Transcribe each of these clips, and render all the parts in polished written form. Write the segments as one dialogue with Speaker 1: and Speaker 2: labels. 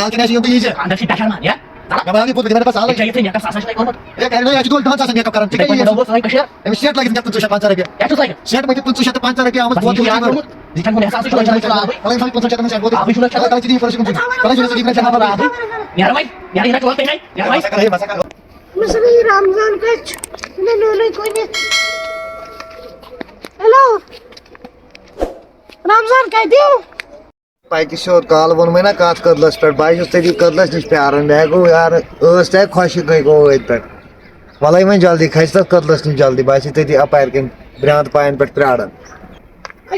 Speaker 1: Altına şey yok iyice.
Speaker 2: Andaşı taşarma ya.
Speaker 1: Kamerayı yapıp gidene pas alır.
Speaker 2: Çayı ya kasası şey olmadı.
Speaker 1: Ya karena ya jual daha sangat kaparan. Cek
Speaker 2: Teknik
Speaker 1: iya.
Speaker 2: nomor saya kaşır.
Speaker 1: Share lagi tingkat 500 rupiah.
Speaker 2: Ya tuh saya.
Speaker 1: Share lagi 500 rupiah amat buat
Speaker 2: Ya kamu. Jika kamu kasası şuna çalışır abi.
Speaker 1: Kalau yang 500 rupiah saya buat.
Speaker 2: Abi şuna çalış.
Speaker 1: Kalau jadi informasi kunci. Kalau jadi informasi apa abi?
Speaker 2: Ya Ramai. Ya ini jual pengai. Ya Ramai.
Speaker 1: Masak.
Speaker 3: Mesela Ramazan kaç? Ne öyle koydu? Hello. Ramazan kaydı?
Speaker 1: Paikishor kal von mena kaat kadlas per bayish tedi kadlas nish pyaran rego yaar öste khoshi goi go et malai men jaldi khaista kadlas ni jaldi bayish tedi apair ken brand pain per pradan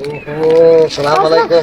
Speaker 1: oho salam alaikum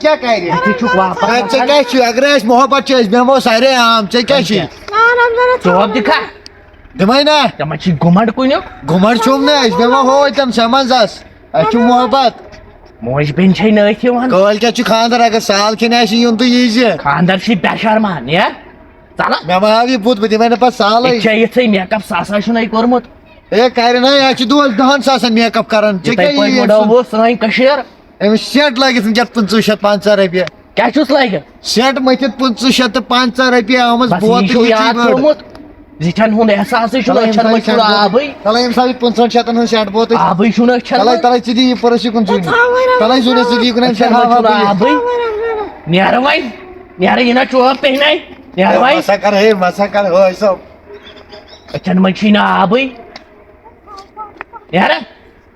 Speaker 1: کیا کرِ
Speaker 2: ژٕ چھُکھ واپس
Speaker 1: ژےٚ کیٛاہ چھُ اگر أسۍ محبت چھِ أسۍ بیٚہمو سارے عام ژےٚ کیٛاہ چھُے
Speaker 2: ژوب دِکھا
Speaker 1: دِمے نا
Speaker 2: ژےٚ ما چھُے گُمنڈ کُنیُک
Speaker 1: گُمنڈ چھُم نہٕ أسۍ بیٚہمو ہوتٮ۪ن سمنزس اَسہِ چھُ محبت
Speaker 2: موج بیٚنہِ چھے نٲتھ یِوان
Speaker 1: کٲلۍ کٮ۪تھ چھُ خانٛدر اگر سال کھٮ۪نہِ آسہِ یُن تہٕ یی زِ
Speaker 2: خانٛدر چھُے بے شرما نیر ژَلہ
Speaker 1: مےٚ ما ہاو یہِ بُتھ بہٕ دِمے نہٕ پتہٕ سالٕے
Speaker 2: ژےٚ یِژھٕے میک اپ سُہ ہسا چھُنَے کوٚرمُت
Speaker 1: ہے کرِ نا اَسہِ چھُ دۄہس 10 ساسن میک اپ کران ژےٚ
Speaker 2: یِتھَے
Speaker 1: کیٛاہ
Speaker 2: پٲٹھۍ
Speaker 1: یی
Speaker 2: وٕڈٲوٕ سٲنۍ کٔشیٖر
Speaker 1: أمِس سٮ۪ٹ لٲگِتھ وٕنکٮ۪س 2550 رۄپیہِ
Speaker 2: کیٛاہ چھُس لٲگِتھ
Speaker 1: سٮ۪ٹ مٔتھِتھ 2550 رۄپیہِ آمٕژ
Speaker 2: بس
Speaker 1: بوتل
Speaker 2: یہِ چھُو یاد تھوٚومُت زِٹھٮ۪ن ہُنٛد احساسٕے چھُنہٕ أچھن منٛز چھُنہٕ آبٕے
Speaker 1: تلے ییٚمہِ ساتہٕ 500 ہٕنٛز سٮ۪ٹ بوتل
Speaker 2: آبٕے چھُنہٕ أچھن
Speaker 1: تلے
Speaker 2: منٛز
Speaker 1: تلے ژٕ دِ یہِ پٔرٕس یِکُن ژٕ تلے زوٗنہِ ژٕ دِ یِکُن
Speaker 2: أچھن منٛز چھُنہٕ آبٕے نیرٕ وۄنۍ نیرٕ یہِ نہ چوب پیٚہنے نیرٕ وۄنۍ
Speaker 1: مسا کر ہے مسا کر ہٲے صٲب
Speaker 2: أچھن منٛز چھُے نہٕ آبٕے نیرٕ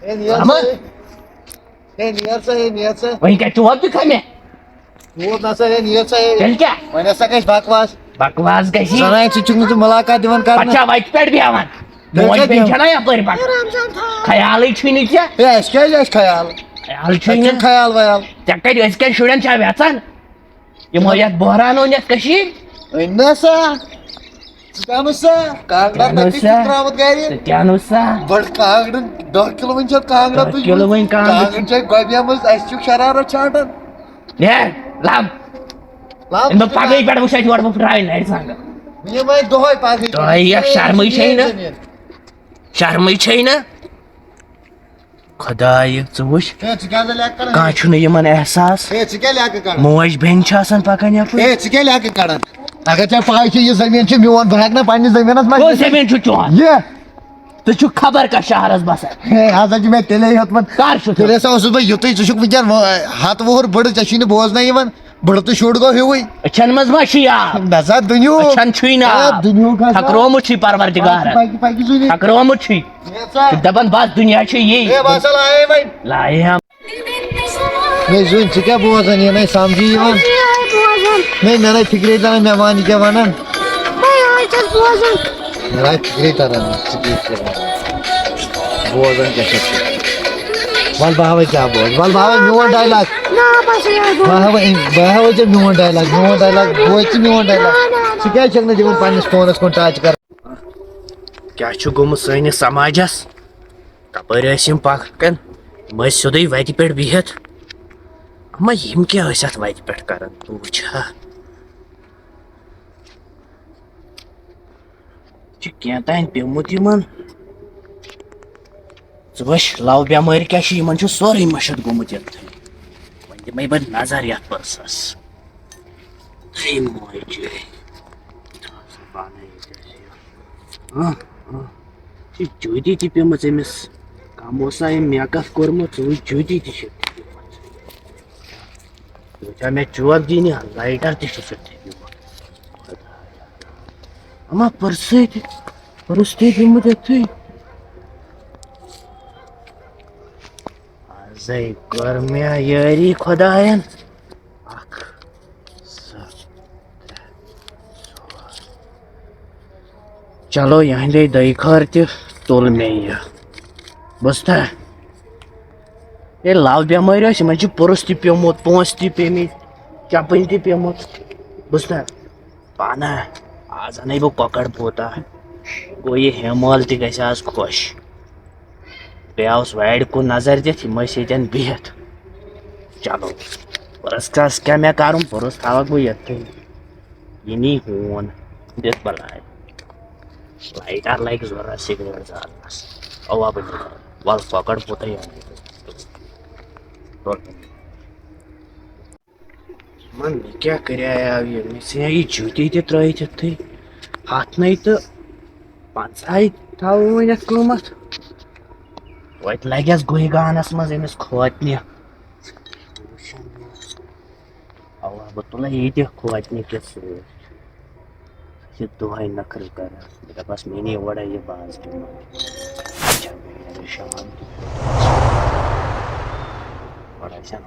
Speaker 1: ہے نیر سا ہے نیر سا ہے نیر سا
Speaker 2: وۄنۍ کیٛاہ چوب دِکھا مےٚ
Speaker 1: ووت نسا ہے نیر سا ہے
Speaker 2: تیٚلہِ کیٛاہ
Speaker 1: وۄنۍ ہسا گژھِ بکواس
Speaker 2: بکواس گژھِ
Speaker 1: زنانہِ سۭتۍ چھُکھ نہٕ ژٕ مُلاقات دِوان
Speaker 2: پتہٕ
Speaker 1: کرنہٕ
Speaker 2: چھا وتہِ پٮ۪ٹھ بیٚہوان موج بیٚنہِ چھےٚ نا یپٲرۍ پکان خیالٕے چھُے نہٕ کینٛہہ
Speaker 1: ہے اَسہِ کیٛازِ آسہِ خیال
Speaker 2: خیال چھُے
Speaker 1: اَسہِ
Speaker 2: نہٕ
Speaker 1: چھُنہٕ خیال ویال
Speaker 2: ژےٚ کتہِ أزکٮ۪ن شُرٮ۪ن چھا ویژان یِمو یتھ بحران اوٚن یتھ کٔشیٖرِ
Speaker 1: أنۍ نا سا ژٕ تہِ اَنُس سا کانٛگڑا نٔکِس چھُکھ ترٛامُت گرِ
Speaker 2: ژٕ تہِ اَنُس سا
Speaker 1: بٔڑ کانٛگڑٕ 10 کِلوٕنۍ چھِ کانٛگڑا
Speaker 2: 10 کِلوٕنۍ کانٛگٕر
Speaker 1: کانٛگڑ چھِ گۄبیمٕژ اَسہِ چھُکھ شرارت چھانٹان
Speaker 2: نیر لب بہٕ پگہٕے پٮ۪ٹھ وٕچھ اَتہِ یورٕ بہٕ پھٕٹراوِ نرِ ژھنٛگہٕ
Speaker 1: یِمے دۄہے پگہٕے
Speaker 2: تۄہہِ یَتھ شرمٕے چھے نہٕ شرمٕے چھے نہٕ خۄدایہِ ژٕ وٕچھ
Speaker 1: ہے ژٕ کیٛاہ لیکھ کڑان
Speaker 2: کانٛہہ چھُنہٕ یِمن احساس
Speaker 1: ہے ژٕ کیٛاہ لیکھٕ کڑان
Speaker 2: موج بیٚنہِ چھِ آسان پکان یپٲرۍ
Speaker 1: ہے ژٕ کیٛاہ لیکھٕ کڑان اگر ژےٚ پاے چھِ یہِ زٔمیٖن چھُ میون بہٕ ہٮ۪کہٕ نہٕ پننِس زٔمیٖنس
Speaker 2: کُس
Speaker 1: منٛز
Speaker 2: زمیٖن چھُ چون
Speaker 1: یہِ
Speaker 2: ژٕ چھُکھ خبر کتھ شہرس بسان
Speaker 1: ہے ہسا چھُ مےٚ تیٚلے ہیوٚتمُت
Speaker 2: کر چھُ
Speaker 1: تیٚلہِ ہسا اوسُس بہٕ یُتُے ژٕ چھُکھ وٕنکٮ۪ن 100 وُہُر بٕڑٕ ژےٚ چھی نہٕ بوزنَے یِوان بٕڑٕ تہٕ شُر گوٚو ہیوٗوٕے
Speaker 2: أچھن منٛز ما چھُے آب
Speaker 1: نہ سا دُنیہُک
Speaker 2: أچھن چھُے نہٕ آب
Speaker 1: دُنیہُک
Speaker 2: تھکرومُت چھُے پروردِگارن
Speaker 1: پکہِ زُنہِ
Speaker 2: تھکرومُت چھُے چھُکھ دپان بس دُنیا چھُ یی
Speaker 1: ہے بہٕ ہسا لایے وۄنۍ
Speaker 2: لایے ہم
Speaker 1: ہے زُنہِ ژٕ کیٛاہ بوزان یہِ نَے سمجھی یِوان ہے مےٚ نَے فِکرے تران مےٚ وَن یہِ کیٛاہ وَنان مےٚ نَے فِکرے تران ژٕ کیٛاہ وَنان بوزان کیٛاہ چھَکھ ژٕ وَلہٕ بہٕ ہاوے کیٛاہ بوز وَلہٕ بہٕ ہاوے میون ڈایلاگ بہٕ ہاوے ژےٚ میون ڈایلاگ بوز ژٕ میون ڈایلاگ ژٕ کیٛازِ چھَکھ نہٕ دِوان پننِس فونس کُن ٹچ کران
Speaker 2: کیٛاہ چھُ گوٚمُت سٲنِس سماجس کپٲرۍ ٲسۍ یِم پکان یِم ٲسۍ سیوٚدُے وتہِ پٮ۪ٹھ بِہِتھ اما یِم کیٛاہ ٲسۍ اتھ وتہِ پٮ۪ٹھ کران ژٕ وٕچھ ہا چھُ کینٛہہ پیوٚمُت یِمن ژٕ وٕچھ لو بٮ۪مٲرۍ کیٛاہ چھِ یِمن چھُ سورُے مٔشِد گوٚمُت یتھ وۄنۍ دِمے بہٕ نظر یتھ پٔرسس چھِ جوٗتی تہِ پیٚمٕژ أمِس کم اوسا أمۍ میک اپ کوٚرمُت ژٕ وٕچھ جوٗتی تہِ چھِ یوٗتاہ مےٚ چوب دِنہِ لایٹر تہِ چھُ سُہ پیوٚمُت اما پٔرسٕے تہِ پٔرٕس تہِ پیوٚمُت یتھٕے آزے کٔر مےٚ یٲری خۄداین اکھ 7 3 2 چلو یہندے دٔے خٲر تہِ تُل مےٚ یہِ بوٗزتھا ہے لو بٮ۪مٲرۍ ٲسۍ یِمن چھُ پٔرٕس تہِ پیوٚمُت پونٛسہٕ تہِ پیٚمٕتۍ چپٕنۍ تہِ پیوٚمُت بوٗزتھا پانہ آز اَنے بہٕ کۄکر پوٗتا گوٚو یہِ ہیمال تہِ گژھِ آز خۄش بیٚیہِ آوُس وارِ کُن نظر دِتھ یِم ٲسۍ ییٚتٮ۪ن بِہِتھ چلو پٔرٕس کس کیٛاہ مےٚ کرُن پٔرٕس تھاوکھ بہٕ یتھٕے یہِ نی ہوٗن دِتھ بلاے لایٹر لگہِ ضروٗرت سِگریٹ زالنس اوا بہٕ وَلہٕ کۄکر پوٗتٕے من مےٚ کیٛاہ کریاو یہِ مےٚ ژھٕنیا یہِ جوٗتی تہِ ترٲیِتھ یتھٕے ہتنٕے تہٕ 50 تھاوو وۄنۍ یتھ قۭمتھ توتہِ لگٮ۪س گُہہِ گانس منٛز أمِس کھوژنہِ اوا بہٕ تُلے یہِ تہِ کھوژنہِ کہِ سۭتۍ یہِ دۄہے نخرٕ کران مےٚ دپس مےٚ نی اورے یہِ بازرٕ منٛز شام گۄڈٕ آسن